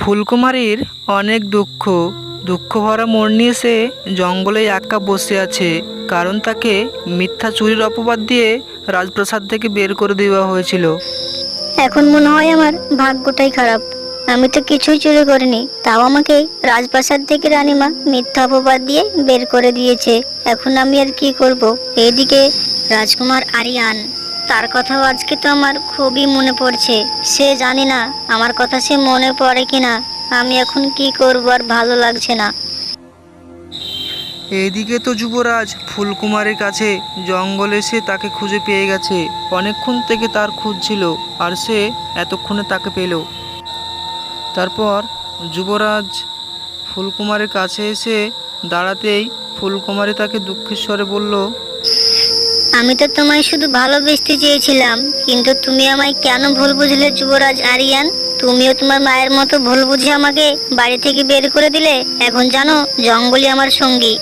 ফুলকুমারীর অনেক দুঃখ ভরা মন নিয়ে সে জঙ্গলে একা বসে আছে, কারণ তাকে মিথ্যা চুরির অপবাদ দিয়ে রাজপ্রাসাদ থেকে বের করে দেওয়া হয়েছিল। এখন মনে হয় আমার ভাগ্যটাই খারাপ। আমি তো কিছুই চুরি করিনি, তাও আমাকে রাজপ্রাসাদ থেকে রানীমা মিথ্যা অপবাদ দিয়ে বের করে দিয়েছে। এখন আমি আর কি করব? এইদিকে রাজকুমার আরিয়ান, তার কথাও আজকে তো আমার খুবই মনে পড়ছে। সে জানি না আমার কথা সে মনে পড়ে কিনা। আমি এখন কি করব, আর ভালো লাগছে না। এইদিকে তো যুবরাজ ফুলকুমারীর কাছে জঙ্গলে এসে তাকে খুঁজে পেয়ে গেছে। অনেকক্ষণ থেকে তার খুঁজছিল, আর সে এতক্ষণে তাকে পেল। তারপর যুবরাজ ফুলকুমারীর কাছে এসে দাঁড়াতেই ফুলকুমারী তাকে দুঃখের স্বরে বলল, আমি তো তোমায় শুধু ভালোবেসতে চেয়েছিলাম, কিন্তু তুমি আমায় কেন ভুল বুঝলে যুবরাজ আরিয়ান? তুমিও তোমার মায়ের মতো ভুল বুঝে আমাকে বাড়ি থেকে বের করে দিলে। এখন জানো জঙ্গলই আমার সঙ্গী।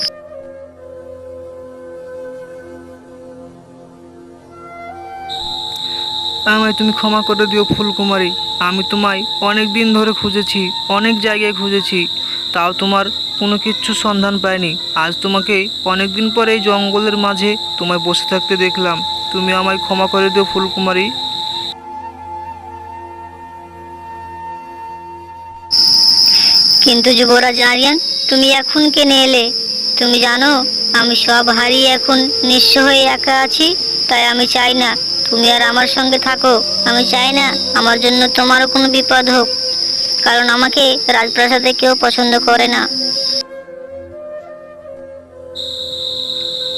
আমায় তুমি ক্ষমা করে দিও ফুলকুমারী। আমি তোমায় অনেক দিন ধরে খুঁজেছি, অনেক জায়গায় খুঁজেছি, তাও তোমার কোনো কিচ্ছু সন্ধান পাইনি। আজ তোমাকে অনেক দিন পরে এই জঙ্গলের মাঝে তোমায় বসে থাকতে দেখলাম। তুমি আমায় ক্ষমা করে দিও ফুলকুমারী। কিন্তু যুবরাজ আরিয়ান, তুমি এখন কেনে এলে? তুমি জানো আমি সব হারিয়ে এখন নিঃস্ব হয়ে একা আছি। তাই আমি চাই না তুমি আর আমার সঙ্গে থাকো। আমি চাই না আমার জন্য তোমারও কোনো বিপদ হোক, কারণ আমাকে রাজপ্রাসাদে কেউ পছন্দ করে না।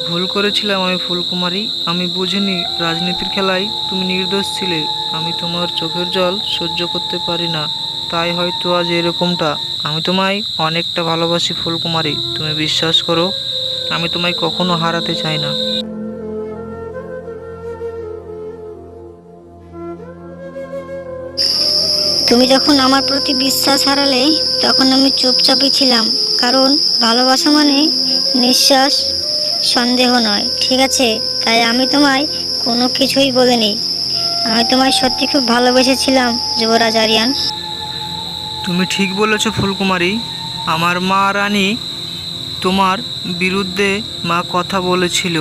ভুল করেছিলাম আমি ফুলকুমারী। আমি বুঝিনি রাজনীতির খেলায় তুমি নির্দোষ ছিলে। আমি তোমার চোখের জল সহ্য করতে পারি না, তাই হয়তো আজ এরকমটা। আমি তোমায় অনেকটা ভালোবাসি ফুলকুমারী, তুমি বিশ্বাস করো। আমি তোমায় কখনো হারাতে চাই না। তুমি যখন আমার প্রতি বিশ্বাস হারালে, তখন আমি চুপচাপই ছিলাম, কারণ ভালোবাসা মানে নিঃশ্বাস, সন্দেহ নয়, ঠিক আছে? তাই আমি তোমায় কোনো কিছুই বলিনি। আমি তোমায় সত্যি খুব ভালোবেসেছিলাম যুবরাজ আরিয়ান। তুমি ঠিক বলেছ ফুলকুমারী। আমার মা রানী তোমার বিরুদ্ধে কথা বলেছিল।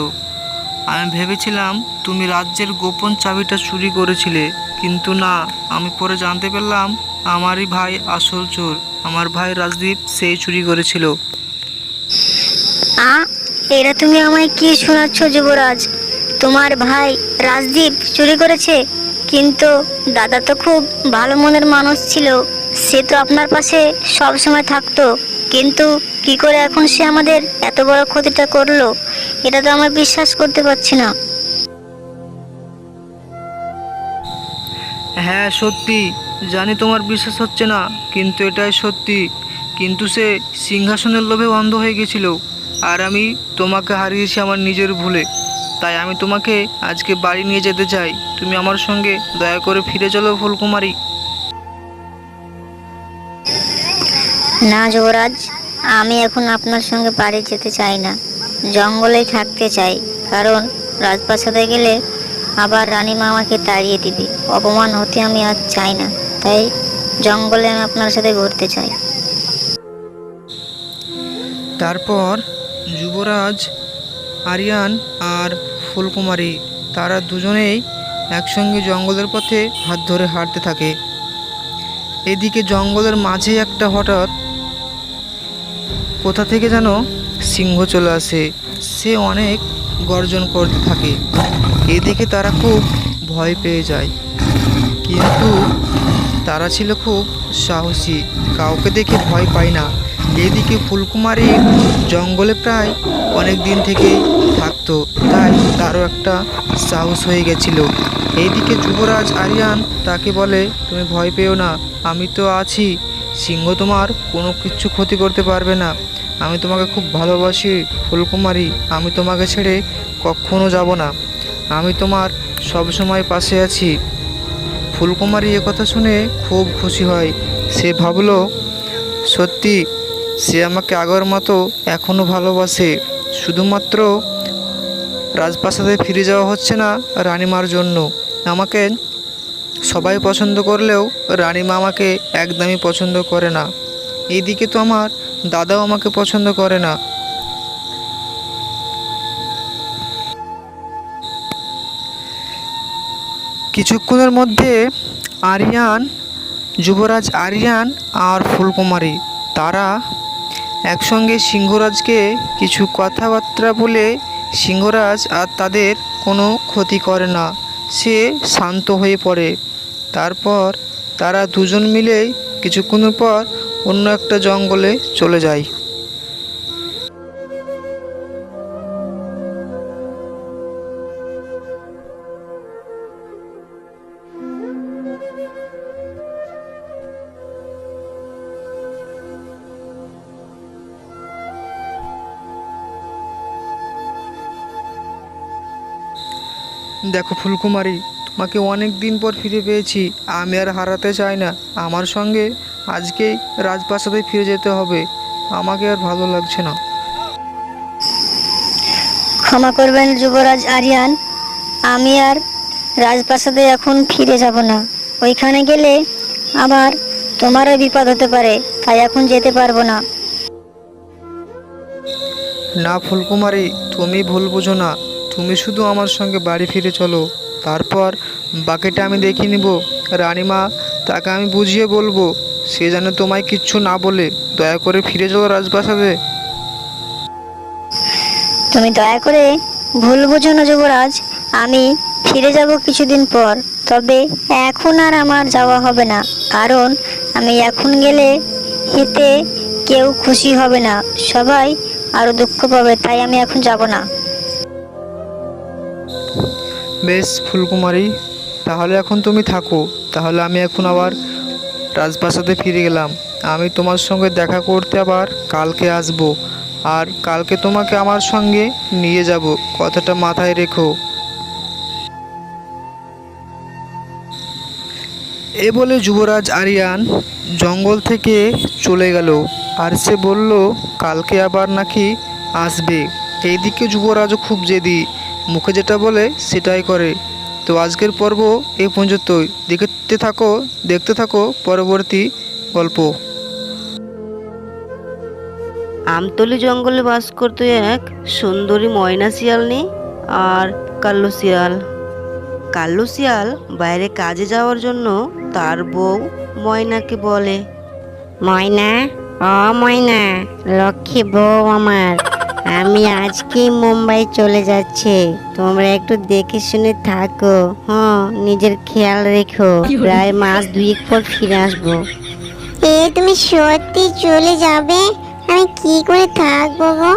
আমি ভেবেছিলাম তুমি রাজ্যের গোপন চাবিটা চুরি করেছিলে, কিন্তু না, আমি পরে জানতে পারলাম আমারই ভাই আসল চোর। আমার ভাই রাজদীপ সেই চুরি করেছিল। আ এটা তুমি আমায় কি শোনাচ্ছ যুবরাজ? তোমার ভাই রাজদীপ চুরি করেছে? কিন্তু দাদা তো খুব ভালো মনের মানুষ ছিল। সে তো আপনার পাশে সব সময় থাকতো। কিন্তু কি করে এখন সে আমাদের এত বড় ক্ষতিটা করলো? এটা তো আমি বিশ্বাস করতে পারছি না। হ্যাঁ সত্যি, জানি তোমার বিশ্বাস হচ্ছে না, কিন্তু এটাই সত্যি। কিন্তু সে সিংহাসনের লোভে অন্ধ হয়ে গেছিল, আর আমি তোমাকে হারিয়েছি আমার নিজের ভুলে। তাই আমি তোমাকে আজকে বাড়ি নিয়ে যেতে চাই। তুমি আমার সঙ্গে দয়া করে ফিরে চলো ফুলকুমারী। না যুবরাজ, আমি এখন আপনার সঙ্গে বাড়ি যেতে চাই না। জঙ্গলেই থাকতে চাই, কারণ রাজপ্রাসাদে গেলে আবার রানীমা আমাকে তাড়িয়ে দিবে। অপমান হতে আমি আর চাই না। তাই জঙ্গলে আমি আপনার সাথে ঘুরতে চাই। তারপর যুবরাজ আরিয়ান আর ফুলকুমারী, তারা দুজনেই একসঙ্গে জঙ্গলের পথে হাত ধরে হাঁটতে থাকে। এদিকে জঙ্গলের মাঝে একটা হঠাৎ কোথা থেকে যেন সিংহ চলে আসে। সে অনেক গর্জন করতে থাকে। এদিকে তারা খুব ভয় পেয়ে যায়, কিন্তু তারা ছিল খুব সাহসী, কাউকে দেখে ভয় পায় না। এদিকে ফুলকুমারী জঙ্গলে প্রায় অনেক দিন থেকেই থাকতো, তাই তারও একটা সাহস হয়ে গেছিল। এইদিকে যুবরাজ আরিয়ান তাকে বলে, তুমি ভয় পেও না, আমি তো আছি। সিংহ তোমার কোনো কিছু ক্ষতি করতে পারবে না। আমি তোমাকে খুব ভালোবাসি ফুলকুমারী, আমি তোমাকে ছেড়ে কখনো যাব না। আমি তোমার সব সময় পাশে আছি। ফুলকুমারী কথা শুনে খুব খুশি হয়। সে ভাবলো, সত্যি সে আমাকে আগের মতো এখনও ভালোবাসে। শুধুমাত্র রাজপ্রাসাদে ফিরে যাওয়া হচ্ছে না রানীমার জন্য, আমাকে সবাই পছন্দ করলেও রানীমা আমাকে একদমই পছন্দ করে না। এইদিকে তো আমার দাদাও আমাকে পছন্দ করে না। কিছুক্ষণের মধ্যে আরিয়ান, যুবরাজ আরিয়ান আর ফুলকুমারী তারা একসঙ্গে সিংহরাজকে কিছু কথাবার্তা বলে সিংহরাজ আর তাদের কোনো ক্ষতি করে না, সে শান্ত হয়ে পড়ে। তারপর তারা দুজন মিলেই কিছুক্ষণের পর অন্য একটা জঙ্গলে চলে যায়। দেখো ফুলকুমারী, তোমাকে অনেক দিন পর ফিরে পেয়েছি, আমি আর হারাতে চাই না। আমার সঙ্গে আজকেই রাজপ্রাসাদে ফিরে যেতে হবে, আমাকে আর ভালো লাগছে না। ক্ষমা করবেন যুবরাজ আরিয়ান, আমি আর রাজপ্রাসাদে এখন ফিরে যাব না। ওইখানে গেলে আবার তোমারও বিপদ হতে পারে, তাই এখন যেতে পারবো না। না ফুলকুমারী, তুমি ভুল বুঝো না, তুমি শুধু আমার সঙ্গে বাড়ি ফিরে চলো, তারপর বাকিটা আমি দেখে নিব। রানীমা, তাকে আমি বুঝিয়ে বলবো, সে যেন তোমায় কিচ্ছু না বলে। দয়া করে ফিরে চলো রাজপ্রাসাদে। তুমি দয়া করে ভুল বুঝো না যুবরাজ, আমি ফিরে যাব কিছুদিন পর, তবে এখন আর আমার যাওয়া হবে না, কারণ আমি এখন গেলে এতে কেউ খুশি হবে না, সবাই আরো দুঃখ পাবে, তাই আমি এখন যাব না। বেশ ফুলকুমারী, তাহলে এখন তুমি থাকো। তাহলে আমি এখন আবার রাজপ্রাসাদে ফিরে গেলাম। আমি তোমার সঙ্গে দেখা করতে আবার কালকে আসব, আর কালকে তোমাকে আমার সঙ্গে নিয়ে যাব, কথাটা মাথায় রেখো। এ বলে যুবরাজ আরিয়ান জঙ্গল থেকে চলে গেল, আর সে বলল কালকে আবার নাকি আসবে। এইদিকে যুবরাজও খুব জেদি, মুখে যেটা বলে সেটাই করে। তো আজকের পর্ব এই পর্যন্তই। দেখতে থাকো পরবর্তী গল্প। আমতলী জঙ্গলে বাস করতো এক সুন্দরী ময়না শিয়ালনি আর কাল্লু শিয়াল। কাল্লু শিয়াল বাইরে কাজে যাওয়ার জন্য তার বউ ময়নাকে বলে, ময়না, ও ময়না, লক্ষ্মী বউ আমার, আমি আজকেই মুম্বাই চলে যাচ্ছি, তোমরা একটু দেখে শুনে থাকো। হ্যাঁ, নিজের খেয়াল রেখো, প্রায় মাস 2 পর ফিরে আসবো। তুমি সত্যি চলে যাবে? আমি কি করে থাকবো গো?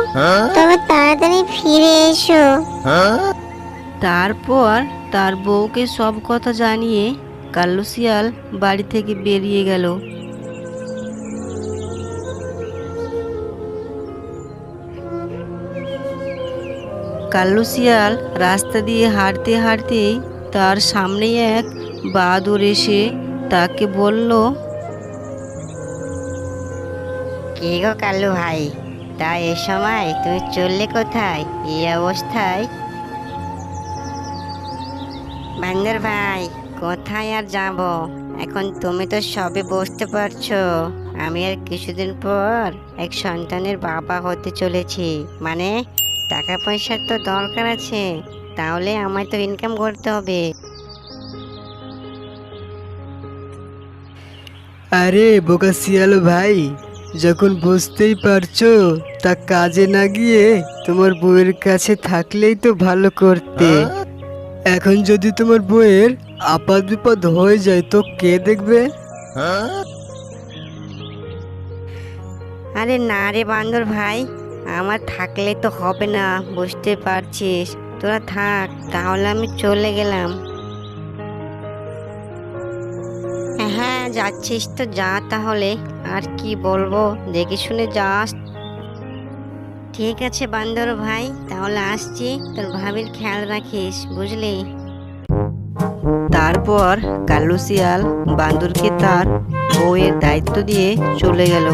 তবে তাড়াতাড়ি ফিরে এসো। তারপর তার বউকে সব কথা জানিয়ে কাল্লু শিয়াল বাড়ি থেকে বেরিয়ে গেল। কাল্লু শিয়াল রাস্তা দিয়ে হাঁটতে হাঁটতেই তার সামনেই এক বাদুড় এসে তাকে বলল, কি গো কাল্লু ভাই, তা এ সময় তুমি চললে কোথায় এই অবস্থায়? বান্দর ভাই, কোথায় আর যাব, এখন তুমি তো সবে বুঝতে পারছো, আমি আর কিছুদিন পর এক সন্তানের বাবা হতে চলেছি। মানে টাকা পয়সার তো দরকার আছে, তাহলে আমায় তো ইনকাম করতে হবে। আরে বোকা শিয়াল ভাই, যখন বুঝতেই পারছো, তা কাজে না গিয়ে তোমার বউয়ের কাছে থাকলেই তো ভালো করতে। এখন যদি তোমার বউয়ের আপদ বিপদ হয়ে যায় তো কে দেখবে? আরে না রে বান্দর ভাই, আমার থাকলে তো হবে না, বুঝতে পারছিস, তোরা থাক, তাহলে আমি চলে গেলাম। হ্যাঁ, যাচ্ছিস তো যা, তাহলে আর কি বলবো, দেখে শুনে যাস। ঠিক আছে বান্দর ভাই, তাহলে আসছি, তোর ভাবির খেয়াল রাখিস, বুঝলি? তারপর কাল্লু শিয়াল বান্দরকে তার বউয়ের দায়িত্ব দিয়ে চলে গেল।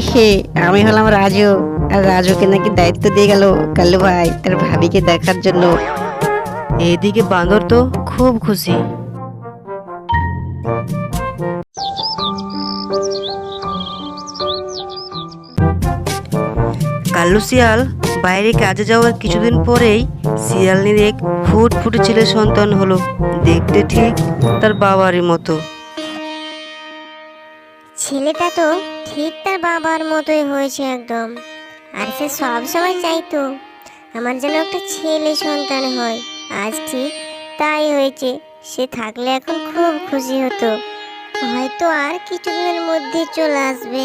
হে, আমি হলাম রাজু, আর রাজুকে নাকি দায়িত্ব দিয়ে গেল কাল্লু ভাই তার ভাবিকে দেখার জন্য। এইদিকে বান্দর তো খুব খুশি। কালো শিয়াল বাইরে কাজে যাওয়ার কিছুদিন পরেই শিয়ালনির এক ফুটফুটে ছেলে সন্তান হলো, দেখতে ঠিক তার বাবারই মতো। ছেলেটা তো ঠিক তার বাবার মতোই হয়েছে একদম। আর সে সবসময় চাইতো আমার যেন একটা ছেলে সন্তান হয়। আজ ঠিক তাই হয়েছে। সে থাকলে এখন খুব খুশি হতো। হয়তো আর কিছুদিনের মধ্যে চলে আসবে।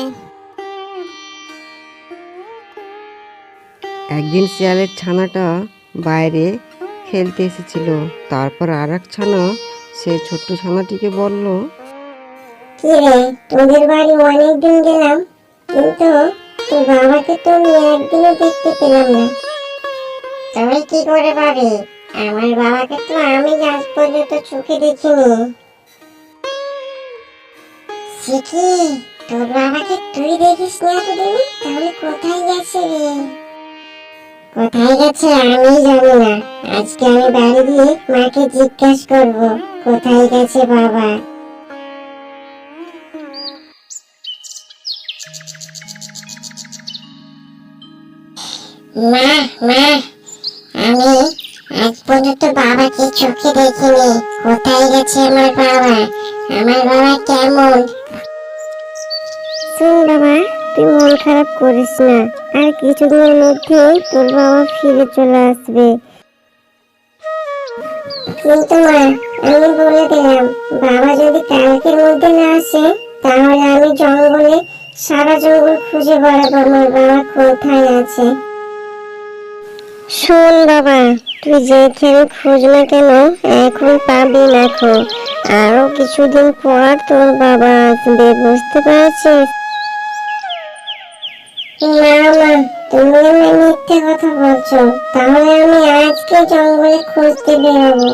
একদিন শিয়ালের ছানাটা বাইরে খেলতে এসেছিল। তারপর আর এক ছানা সেই ছোট্ট ছানাটিকে বলল, কি রে, তোদের বাড়ি অনেকদিন গেলাম, কিন্তু তোর বাবাকে তো আমি একদিনও দেখতে পেলাম না। তুমি কি করে পাবে? আমার বাবাকে তো আমি আজ পর্যন্ত চোখে দেখিনি। সে কি, তোর বাবাকে তুই দেখিস না এতদিন? তাহলে কোথায় গেছে রে? কোথায় গেছে আমি জানি না। আজকে আমি বাড়ি গিয়ে মাকে জিজ্ঞেস করবো কোথায় গেছে বাবা। মা, মা, আমি আজ পর্যন্ত বাবাকে চোখে দেখিনি। কোথায় গেছে আমার বাবা? আমার বাবা কেমন? শুন বাবা, তুই মন খারাপ করিস না। আর কিছুদিনের মধ্যেই তোর বাবা ফিরে চলে আসবে। কিন্তু মা, আমি বলে দিলাম, বাবা যদি কালকের মধ্যে না আসে তাহলে আমি জঙ্গলে সারা জঙ্গল খুঁজে বেড়াবো আমার বাবা কোথায় আছে। শোন বাবা, তুই যেখানে খোঁজ না কেন এখন পাবি না খো। আরো কিছুদিন পর তোর বাবা আসবে, বুঝতে পারছিস? না মা, তুমি আমার মিথ্যে কথা বলছো। তাহলে আমি আজকে জঙ্গলে খুঁজতে বেরোবো।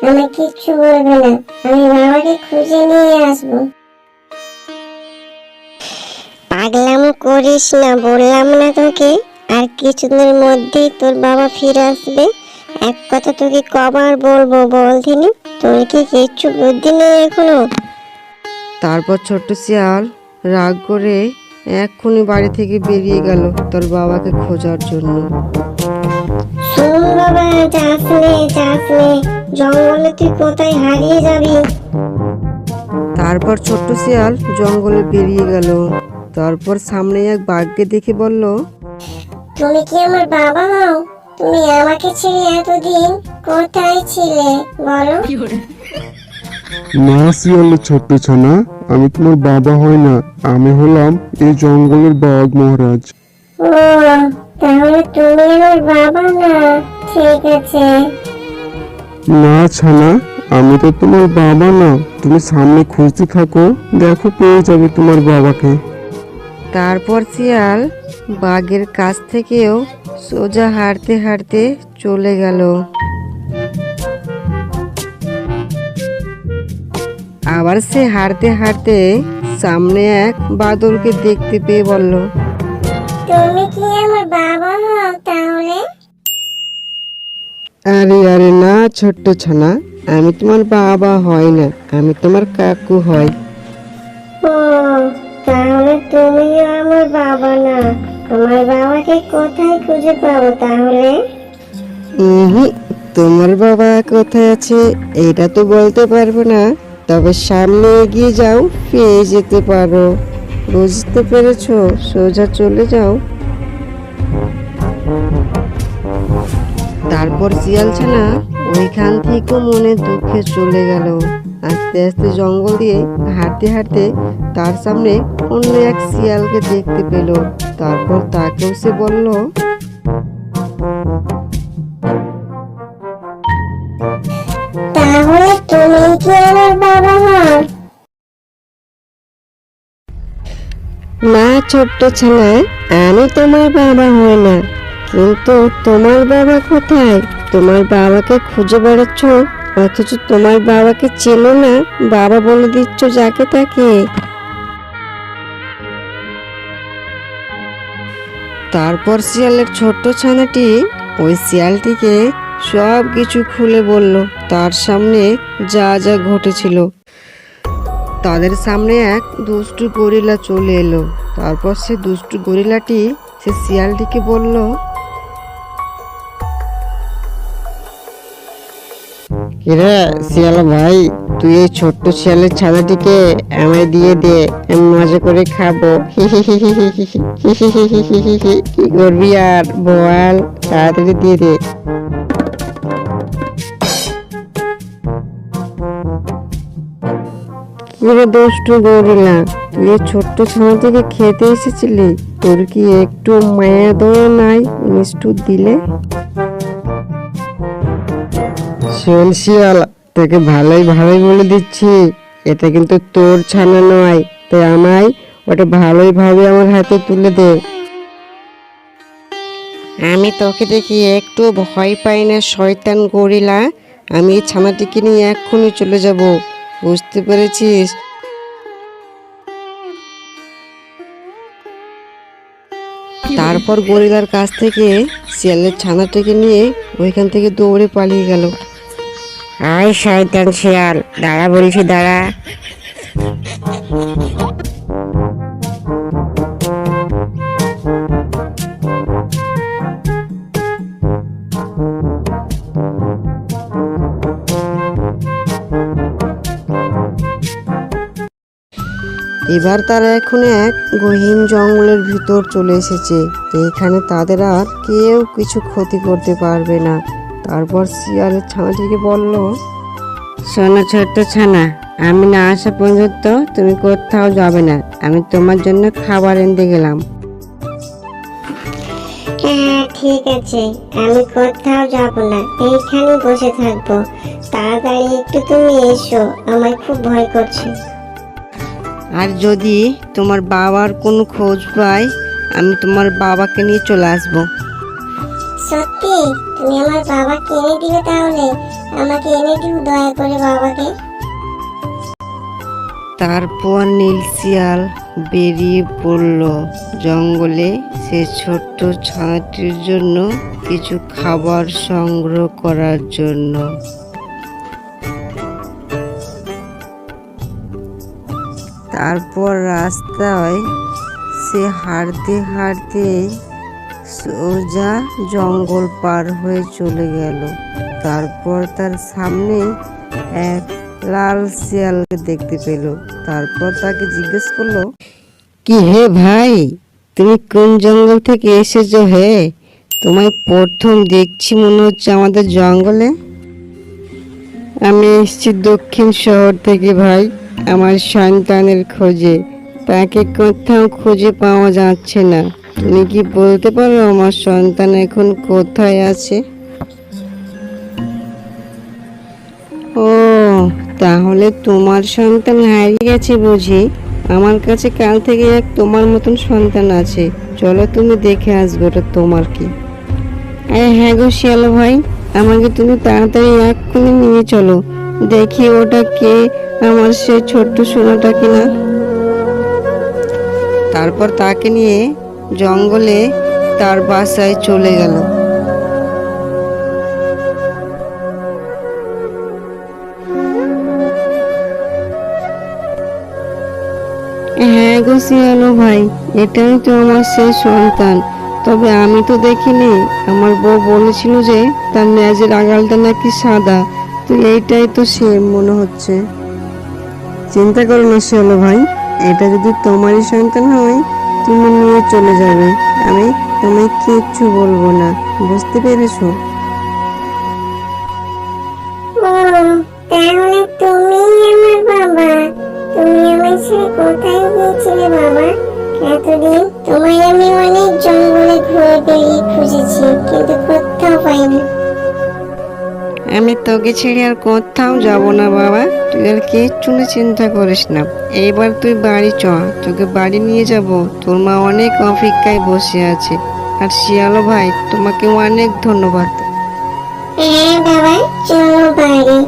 আমি কিচ্ছু বলবো না, আমি বাবাকে খুঁজে নিয়ে আসবো। পাগলামো করিস না, বললাম না তোকে আর কিছুদিনের মধ্যেই তোর বাবা ফিরে আসবে। এক কথা তোকে কবার বলবো বল দিনি? তোর কি কিচ্ছু বুদ্ধি নেই এখনো? তারপর ছোট্ট শিয়াল রাগ করে এক্ষুনি বাড়ি থেকে বেরিয়ে গেল তার বাবাকে খোঁজার জন্য। শোন বাবা, যাস নে, যাস নে, জঙ্গলে তুই কোথায় হারিয়ে যাবি। তারপর ছোট্ট শিয়াল জঙ্গলে বেরিয়ে গেল। তারপর সামনে এক বাঘকে দেখে বলল, তুমি কি আমার বাবা হও? তুমি আমাকে ছেড়ে এতদিন কোথায় ছিলে বলো? না শিয়ালের ছোট্ট ছানা, আমি তোমার বাবা হই না, আমি হলাম এই জঙ্গলের বাঘ মহারাজ। ও, তাহলে তুমি আমার বাবা না? ঠিক আছে। না ছানা, আমি তো তোমার বাবা না। তুমি সামনে খুঁজতে থাকো, দেখো পেয়ে যাবে তোমার বাবাকে। তারপর শিয়াল বাঘের কাছ থেকেও সোজা হাঁটতে হাঁটতে চলে গেল। আবার সে হাঁটতে হাঁটতে সামনে এক বাদরকে দেখতে পেয়ে বলল, তুমি কি আমার বাবা হও তাহলে? আরে আরে না ছোট্ট ছানা, আমি তোমার বাবা হই না, আমি তোমার কাকু হই। ও, তাহলে তুমিও আমার বাবা না। তোমার বাবাকে কোথায় খুঁজে পাবো তাহলে? তোমার বাবা কোথায় আছে এটা তো বলতে পারবো না, তবে সামনে এগিয়ে যাও, পেয়ে যেতে পারো। বুঝতে পেরেছো? সোজা চলে যাও। তারপর শিয়াল ছানা ওইখান থেকে মনে দুঃখে চলে গেল। আস্তে আস্তে জঙ্গল দিয়ে হাঁটতে হাঁটতে তার সামনে অন্য এক শিয়ালকে দেখতে পেল। তারপর তাকেও সে বলল, তাহলে তুমি কি আমার বাবা হও? না ছোট্ট ছানা, আমি তোমার বাবা হই না, কিন্তু তোমার বাবা কোথায়? তোমার বাবাকে খুঁজে বেড়াচ্ছ, অথচ তোমার বাবাকে চেনো না, বাবা বলে দিচ্ছ যাকে তাকে। তারপর শিয়ালের ছোট্ট ছানাটি ওই শিয়ালটিকে সব কিছু খুলে বলল তার সামনে যা যা ঘটেছিল। তাদের সামনে এক দুষ্টু গরিলা চলে এলো। তারপর সে দুষ্টু গরিলাটি সে শিয়ালটিকে বলল, কিরে শিয়াল ভাই, তুই এই ছোট্ট শিয়ালের ছানাটিকে আমায় দিয়ে দে, আমি মজা করে খাবো। কি করবি আর বল, তাড়াতাড়ি দিয়ে দে। কিরে দুষ্টু গরিলা, তুই এই ছোট্ট ছানাটিকে খেতে এসেছিলি? তোর কি একটু মায়া দয়া নাই নিষ্ঠুর দিলে? শোন শিয়াল, তোকে ভালোই ভালোই বলে দিচ্ছি, এটা কিন্তু তোর ছানা নয়, তাই আমায় ওটা ভালোই ভাবে আমার হাতে তুলে দে। আমি তোকে দেখি একটু ভয় পাই না শয়তান গরিলা। আমি এই ছানাটিকে নিয়ে এক্ষুনি চলে যাব, বুঝতে পেরেছিস? তারপর গরিলার কাছ থেকে শিয়ালের ছানাটাকে নিয়ে ওইখান থেকে দৌড়ে পালিয়ে গেল। আয় শয়তান শিয়াল, দাঁড়া বলছি, দাঁড়া। এবার তারা এখন এক গহীন জঙ্গলের ভিতর চলে এসেছে। এখানে তাদের আর কেউ কিছু ক্ষতি করতে পারবে না। তারপর শিয়ালের ছানাটিকে বলল, শোনো ছোট্ট ছানা, আমি না আসা পর্যন্ত তুমি কোথাও যাবে না। আমি তোমার জন্য খাবার এনে গেলাম। হ্যাঁ ঠিক আছে, আমি কোথাও যাব না, এইখানে বসে থাকবো। তাড়াতাড়ি একটু তুমি এসো, আমার খুব ভয় করছে। আর যদি তোমার বাবার কোনো খোঁজ পাই, আমি তোমার বাবাকে নিয়ে চলে আসবো। সত্যি তুমি আমার বাবাকে এনে দিবে? তাহলে আমাকে এনে দিও দয়া করে বাবাকে। তারপর নীল শিয়াল বেরিয়ে পড়ল জঙ্গলে সে ছোট্ট ছানাটির জন্য কিছু খাবার সংগ্রহ করার জন্য। তারপর রাস্তায় সে হাঁটতে হাঁটতে সোজা জঙ্গল পার হয়ে চলে গেল। তারপর তার সামনে এক লাল শিয়ালকে দেখতে পেল। তারপর তাকে জিজ্ঞেস করলো, কি হে ভাই, তুমি কোন জঙ্গল থেকে এসেছো হে? তোমায় প্রথম দেখছি মনে হচ্ছে আমাদের জঙ্গলে। আমি এসেছি দক্ষিণ শহর থেকে ভাই, আমার সন্তানের খোঁজে। তাকে কোথাও খুঁজে পাওয়া যাচ্ছে না। তুমি কি বলতে পারো আমার সন্তান এখন কোথায় আছে? ও, তাহলে তোমার সন্তান হারিয়ে গেছে বুঝি। আমার কাছে কাল থেকে এক তোমার মতন সন্তান আছে, চলো তুমি দেখে আসবে ওটা তোমার কি। আরে হ্যাঁ গো শিয়াল ভাই, আমাকে তুমি তাড়াতাড়ি এক্ষুনি নিয়ে চলো, দেখি ওটা কে, আমার সে ছোট্ট সোনাটা কিনা। তারপর তাকে নিয়ে জঙ্গলে তার বাসায় চলে গেল। হ্যাঁ গো শিয়ালো ভাই, এটাই তো আমার সেই সন্তান। তবে আমি তো দেখিনি, আমার বউ বলেছিল যে তার ন্যাজের আগালটা নাকি সাদা, তো এইটাই তো সেম মনে হচ্ছে। চিন্তা করো না শিয়ালো ভাই, এটা যদি তোমারই সন্তান হয় তুমি নিয়ে চলে যাবে, আমি তোমায় কিচ্ছু বলবো না, বুঝতে পেরেছো? ও, তাহলে তুমি আমার বাবা। তুমি আমার ছেড়ে কোথায় গিয়েছিলে বাবা? এতদিন তোমায় আমি অনেক জঙ্গলে ঘুরে বেরিয়ে খুঁজেছি, কিন্তু কোথাও পাইনি। আমি তোকে ছেড়ে আর কোথাও যাব না বাবা, তুই আর কিচ্ছু নিয়ে চিন্তা করিস না। এইবার তুই বাড়ি চ, তোকে বাড়ি নিয়ে যাব, তোর মা অনেক অপেক্ষায় বসে আছে। আর শিয়ালো ভাই, তোমাকে অনেক ধন্যবাদ। হ্যাঁ বাবা, চলো বাড়ি।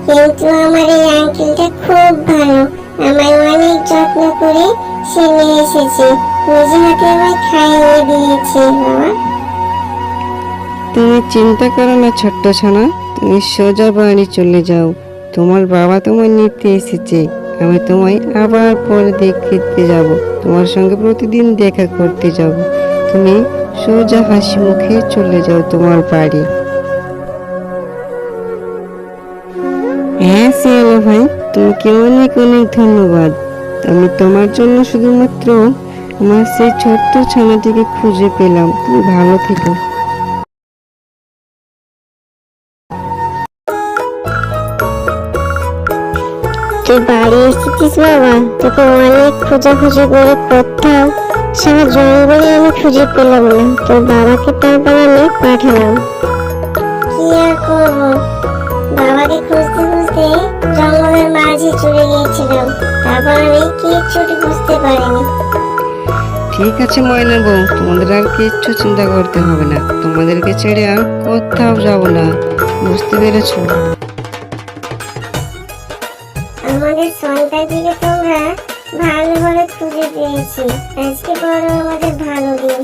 কিন্তু আমার এই আঙ্কেলটা খুব ভালো, আমায় অনেক যত্ন করে সে নিয়ে এসেছে, নিজে হাতে আমায় খাইয়ে দিয়েছে বাবা। তুমি চিন্তা করো না ছোট্ট সোনা, তুমি সোজা বাড়ি চলে যাও। তোমার বাবা তোমায় নিতে এসেছে। আমি তোমায় আবার পরে দেখতে যাব, তোমার সঙ্গে প্রতিদিন দেখা করতে যাব। তুমি সোজা হাসি মুখে চলে যাও তোমার বাড়ি। হ্যাঁ শিয়ালো ভাই, তোমাকে অনেক অনেক ধন্যবাদ। আমি তোমার জন্য শুধুমাত্র আমার সেই ছোট্ট ছানাটিকে খুঁজে পেলাম। তুমি ভালো থেকো। তুই বাড়ি এসেছিস বাবা? তোকে অনেক খোঁজাখুঁজি করে কোথাও সারা জঙ্গলে আমি খুঁজে পেলাম না। তোর বাবাকে তারপর আমি পাঠালাম। কি আর করবো, বাবাকে খুঁজতে খুঁজতে জঙ্গলের মাঝে চলে গিয়েছিলাম। তারপর আমি কিচ্ছুটি বুঝতে পারিনি। ঠিক আছে ময়না বউ, তোমাদের আর কিচ্ছু চিন্তা করতে হবে না। তোমাদেরকে ছেড়ে আর কোথাও যাব না, বুঝতে পেরেছো? আমাদের সন্তানটিকে তোমরা ভালোভাবে খুঁজে পেয়েছি। আজকে বড় আমাদের ভালো দিন।